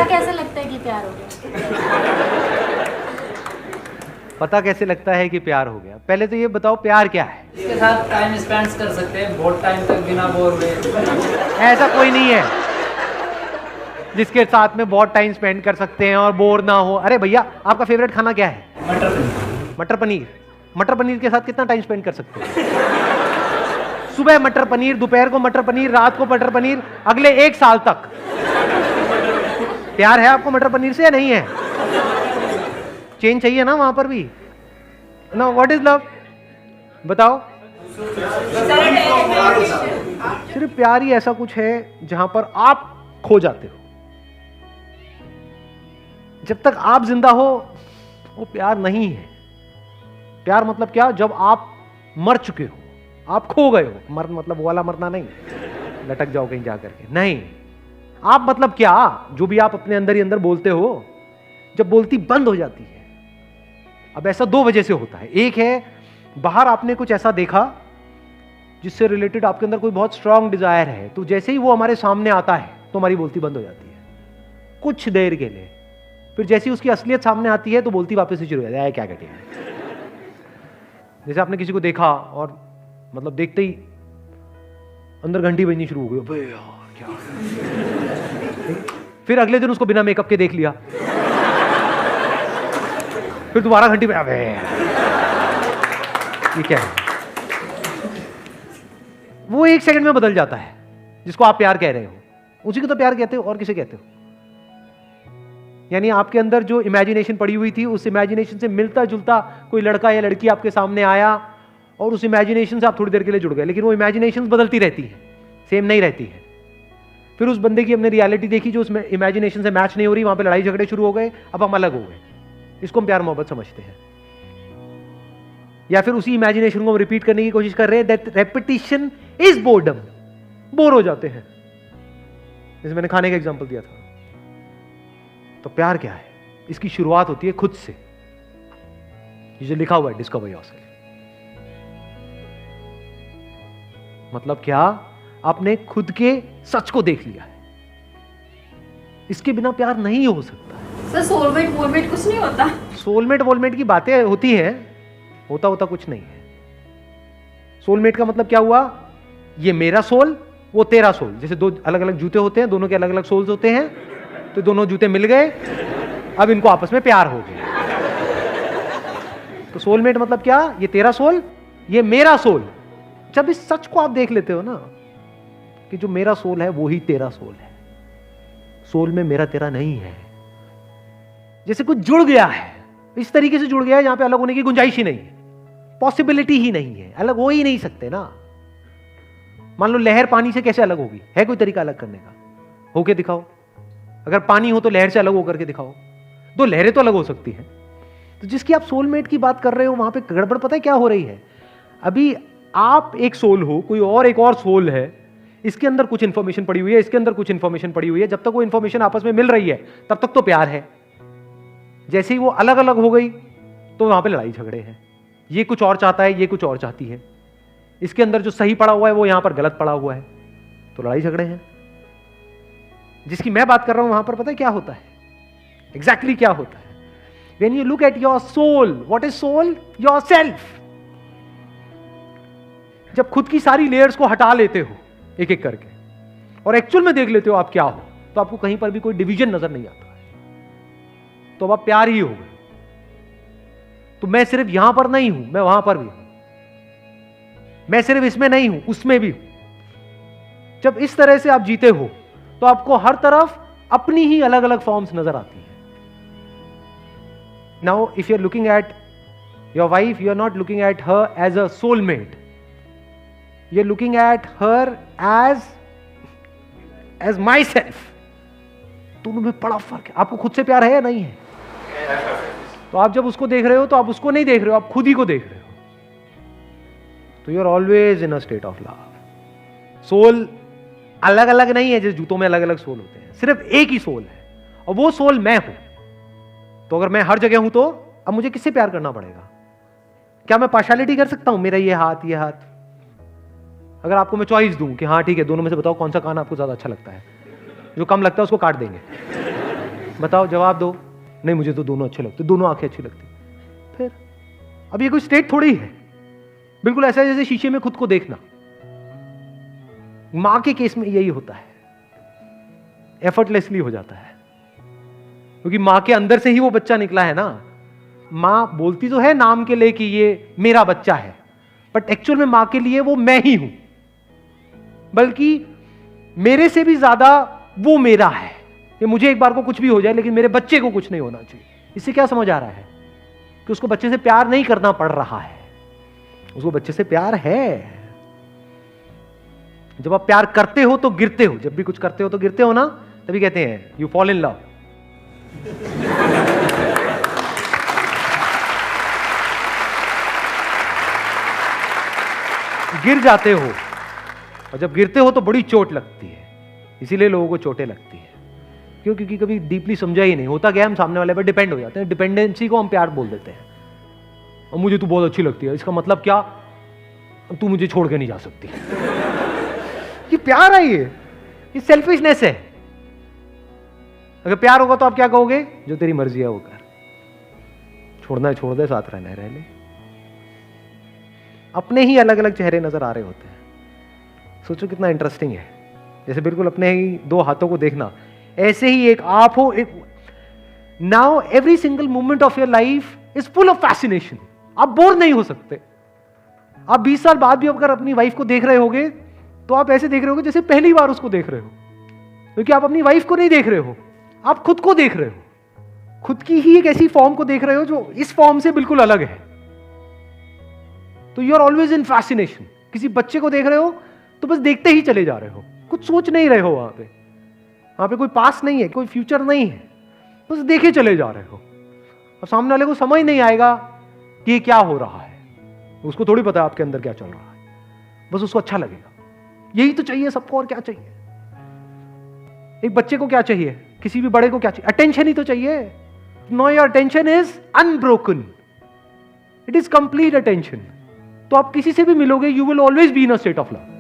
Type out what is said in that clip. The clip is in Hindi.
कैसे लगता है कि प्यार हो गया? पता कैसे लगता है कि प्यार हो गया? पहले तो ये बताओ प्यार क्या है? इसके साथ टाइम स्पेंड कर सकते हैं बहुत टाइम तक बिना बोर हुए। ऐसा कोई नहीं है जिसके साथ में बहुत टाइम स्पेंड कर सकते हैं और बोर ना हो। अरे भैया, आपका फेवरेट खाना क्या है? मटर पनीर। मटर पनीर। मटर पनीर के साथ कितना टाइम स्पेंड कर सकते हैं? सुबह मटर पनीर, दोपहर को मटर पनीर, रात को मटर पनीर, अगले 1 साल तक। प्यार है आपको मटर पनीर से या नहीं है? चेंज चाहिए ना वहां पर भी ना। What is love? बताओ। सिर्फ प्यार ही ऐसा कुछ है जहां पर आप खो जाते हो। जब तक आप जिंदा हो वो प्यार नहीं है। प्यार मतलब क्या? जब आप मर चुके हो, आप खो गए हो। मर मतलब वो वाला मरना नहीं, लटक जाओ कहीं जा करके, नहीं। आप मतलब क्या? जो भी आप अपने अंदर ही अंदर बोलते हो, जब बोलती बंद हो जाती है। अब ऐसा 2 वजह से होता है। एक है बाहर आपने कुछ ऐसा देखा जिससे रिलेटेड आपके अंदर कोई बहुत स्ट्रांग डिजायर है, तो जैसे ही वो हमारे सामने आता है तो हमारी बोलती बंद हो जाती है कुछ देर के लिए। फिर जैसे ही उसकी असलियत सामने आती है तो बोलती वापस से शुरू हो जाती है। क्या कहते हैं? जैसे आपने किसी को देखा और मतलब देखते ही अंदर घंटी बजनी शुरू हो गई, अबे यार क्या। फिर अगले दिन उसको बिना मेकअप के देख लिया, फिर दोबारा घंटी पे, अबे ये क्या है? वो 1 सेकंड में बदल जाता है जिसको आप प्यार कह रहे हो, उसी को तो प्यार कहते हो। और किसे कहते हो? यानी आपके अंदर जो इमेजिनेशन पड़ी हुई थी, उस इमेजिनेशन से मिलता जुलता कोई लड़का या लड़की आपके सामने आया और उस इमेजिनेशन से आप थोड़ी देर के लिए जुड़ गए, लेकिन वो इमेजिनेशन बदलती रहती है, सेम नहीं रहती है। फिर उस बंदे की हमने रियलिटी देखी जो उसमें इमेजिनेशन से मैच नहीं हो रही, वहां पे लड़ाई झगड़े शुरू हो गए, अब हम अलग हो गए। इसको हम प्यार मोहब्बत समझते हैं। या फिर उसी इमेजिनेशन को हम रिपीट करने की कोशिश कर रहे हैं। That repetition is boredom. Bore हो जाते हैं। जैसे मैंने खाने का एग्जांपल दिया था। तो प्यार क्या है? इसकी शुरुआत होती है खुद से। ये जो लिखा हुआ है डिस्कवर योरसेल्फ, मतलब क्या? आपने खुद के सच को देख लिया है। इसके बिना प्यार नहीं हो सकता। सर सोलमेट वोलमेट कुछ नहीं होता? सोलमेट वोलमेट की बातें होती हैं, होता कुछ नहीं है। सोलमेट का मतलब क्या हुआ? ये मेरा सोल, वो तेरा सोल। जैसे 2 अलग अलग जूते होते हैं, दोनों के अलग अलग सोल्स होते हैं, तो दोनों जूते मिल गए, अब इनको आपस में प्यार हो गया। तो सोलमेट मतलब क्या? ये तेरा सोल, ये मेरा सोल। जब इस सच को आप देख लेते हो ना कि जो मेरा सोल है वो ही तेरा सोल है, सोल में मेरा तेरा नहीं है। जैसे कुछ जुड़ गया है, इस तरीके से जुड़ गया है जहां पे अलग होने की गुंजाइश ही नहीं है, पॉसिबिलिटी ही नहीं है, अलग हो ही नहीं सकते ना। मान लो लहर पानी से कैसे अलग होगी? है कोई तरीका अलग करने का? होके दिखाओ। अगर पानी हो तो लहर से अलग होकर के दिखाओ। 2 लहरें तो अलग हो सकती हैं। तो जिसकी आप सोलमेट की बात कर रहे हो, वहां पे गड़बड़ पता है क्या हो रही है? अभी आप एक सोल हो, कोई और एक और सोल है, इसके अंदर कुछ इंफॉर्मेशन पड़ी हुई है, इसके अंदर कुछ इंफॉर्मेशन पड़ी हुई है। जब तक वो इंफॉर्मेशन आपस में मिल रही है तब तक तो प्यार है। जैसे ही वो अलग अलग हो गई तो वहां पे लड़ाई झगड़े हैं। ये कुछ और चाहता है, ये कुछ और चाहती है। इसके अंदर जो सही पड़ा हुआ है वो यहां पर गलत पड़ा हुआ है, तो लड़ाई झगड़े हैं। जिसकी मैं बात कर रहा हूं वहां पर पता है क्या होता है? एग्जैक्टली क्या होता है? When you look at your soul, what is soul? Yourself. जब खुद की सारी लेयर्स को हटा लेते हो एक एक करके और एक्चुअल में देख लेते हो आप क्या हो, तो आपको कहीं पर भी कोई डिवीजन नजर नहीं आता है। तो अब आप प्यार ही हो गए। तो मैं सिर्फ यहां पर नहीं हूं, मैं वहां पर भी हूं। मैं सिर्फ इसमें नहीं हूं, उसमें भी हूं। जब इस तरह से आप जीते हो तो आपको हर तरफ अपनी ही अलग अलग फॉर्म्स नजर आती हैं। Now if you are looking at your wife, you are not looking at her as a soulmate, you are looking at her as myself. दोनों में बड़ा फर्क है। आपको खुद से प्यार है या नहीं है? तो आप जब उसको देख रहे हो तो आप उसको नहीं देख रहे हो, आप खुद ही को देख रहे हो। तो you are always in a state of love. Soul अलग अलग नहीं है, जैसे जूतों में अलग अलग सोल होते हैं, सिर्फ एक ही सोल है और वो सोल मैं हूं। तो अगर मैं हर जगह हूं तो अब मुझे किससे प्यार करना पड़ेगा? क्या मैं पार्शियलिटी कर सकता हूं? मेरा ये हाथ, ये हाथ। अगर आपको मैं चॉइस दूं कि हाँ ठीक है, दोनों में से बताओ कौन सा कान आपको ज्यादा अच्छा लगता है, जो कम लगता है उसको काट देंगे। बताओ, जवाब दो। नहीं, मुझे तो दोनों अच्छे लगते, दोनों आंखें अच्छी लगती। फिर अब ये कोई स्टेट थोड़ी है, बिल्कुल ऐसा है जैसे शीशे में खुद को देखना। मां के केस में यही होता है, एफर्टलेसली हो जाता है, क्योंकि मां के अंदर से ही वो बच्चा निकला है ना। मां बोलती तो है नाम के लिए कि ये मेरा बच्चा है, बट एक्चुअल में मां के लिए वो मैं ही हूं, बल्कि मेरे से भी ज्यादा वो मेरा है। कि मुझे एक बार को कुछ भी हो जाए लेकिन मेरे बच्चे को कुछ नहीं होना चाहिए। इससे क्या समझ आ रहा है कि उसको बच्चे से प्यार नहीं करना पड़ रहा है, उसको बच्चे से प्यार है। जब आप प्यार करते हो तो गिरते हो, जब भी कुछ करते हो तो गिरते हो ना, तभी कहते हैं यू फॉल इन लव। गिर जाते हो, और जब गिरते हो तो बड़ी चोट लगती है। इसीलिए लोगों को चोटें लगती है, क्यों? क्योंकि कभी डीपली समझा ही नहीं होता। क्या हम सामने वाले पर डिपेंड हो जाते हैं, डिपेंडेंसी को हम प्यार बोल देते हैं। और मुझे तू बहुत अच्छी लगती है, इसका मतलब क्या? तू मुझे छोड़ के नहीं जा सकती। ये प्यार है, ये सेल्फिशनेस है। अगर प्यार होगा तो आप क्या कहोगे? जो तेरी मर्जी है वो कर, छोड़ना है छोड़ दे, साथ रहना है रह ले। अपने ही अलग अलग चेहरे नजर आ रहे होते हैं। सोचो कितना इंटरेस्टिंग है। जैसे बिल्कुल अपने ही दो हाथों को देखना, ऐसे ही एक आप हो, एक now every single moment of your life is full of fascination. आप बोर नहीं हो सकते। आप 20 साल बाद भी अगर अपनी वाइफ को देख रहे होगे तो आप ऐसे देख रहे होगे जैसे पहली बार उसको देख रहे हो, क्योंकि आप अपनी वाइफ को नहीं देख रहे हो, आप खुद को देख रहे हो। खुद की ही एक ऐसी फॉर्म को देख रहे हो जो इस फॉर्म से बिल्कुल अलग है। तो you are always in fascination. किसी बच्चे को देख रहे हो तो बस देखते ही चले जा रहे हो, कुछ सोच नहीं रहे हो। वहां पे कोई पास नहीं है, कोई फ्यूचर नहीं है, बस देखे चले जा रहे हो। और सामने वाले को समझ नहीं आएगा कि ये क्या हो रहा है, उसको थोड़ी पता है आपके अंदर क्या चल रहा है, बस उसको अच्छा लगेगा। यही तो चाहिए सबको, और क्या चाहिए? एक बच्चे को क्या चाहिए, किसी भी बड़े को क्या चाहिए? अटेंशन ही तो चाहिए। No, your attention is unbroken, it is complete attention. तो आप किसी से भी मिलोगे, you will always be in a state of love.